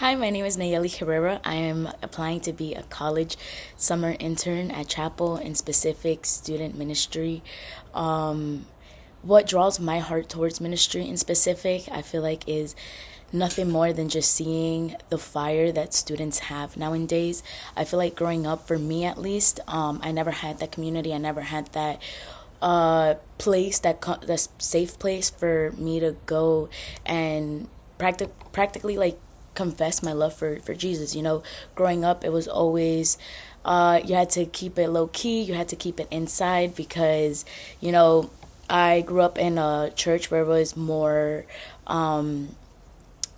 Hi, my name is Nayely Herrera. I am applying to be a college summer intern at Chapel in specific student ministry. What draws my heart towards ministry in specific, I feel like, is nothing more than just seeing the fire that students have nowadays. I feel like growing up, for me at least, I never had that community. I never had that place, that safe place for me to go and practically like confess my love for Jesus. Growing up, it was always you had to keep it low key. You had to keep it inside because I grew up in a church where it was more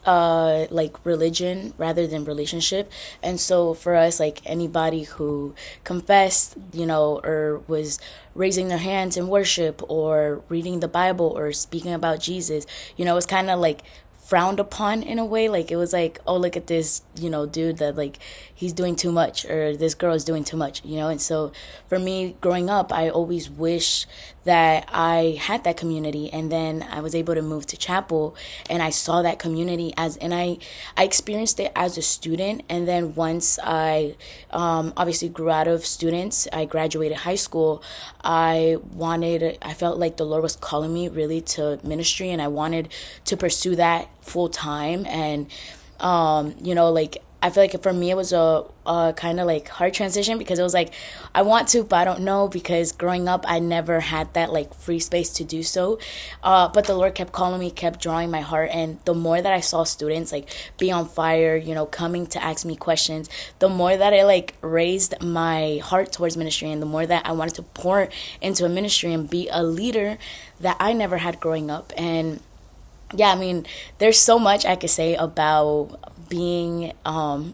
like religion rather than relationship. And so for us, like anybody who confessed, or was raising their hands in worship or reading the Bible or speaking about Jesus, it's kind of like frowned upon in a way. Like it was like, oh, look at this, dude that like he's doing too much, or this girl is doing too much. And so for me growing up, I always wish that I had that community, and then I was able to move to Chapel and I saw that community and I experienced it as a student. And then once I obviously grew out of students, I graduated high school, I felt like the Lord was calling me really to ministry, and I wanted to pursue that full time. And like I feel like for me it was a kind of like hard transition, because it was like I want to, but I don't know, because growing up I never had that like free space to do so. But the Lord kept calling me, kept drawing my heart, and the more that I saw students like be on fire, coming to ask me questions, the more that I like raised my heart towards ministry, and the more that I wanted to pour into a ministry and be a leader that I never had growing up. And yeah, I mean, there's so much I could say about being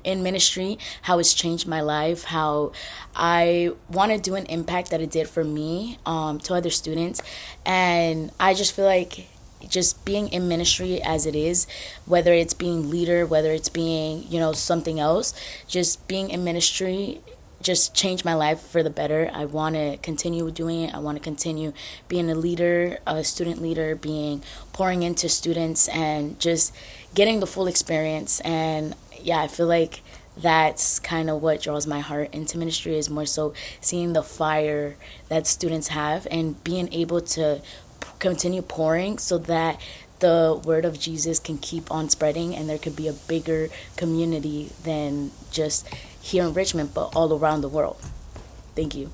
in ministry, how it's changed my life, how I want to do an impact that it did for me to other students. And I just feel like just being in ministry as it is, whether it's being leader, whether it's being, something else, just being in ministry just changed my life for the better. I want to continue doing it. I want to continue being a leader, a student leader, pouring into students and just getting the full experience. And yeah, I feel like that's kind of what draws my heart into ministry, is more so seeing the fire that students have and being able to continue pouring so that the word of Jesus can keep on spreading, and there could be a bigger community than just here in Richmond, but all around the world. Thank you.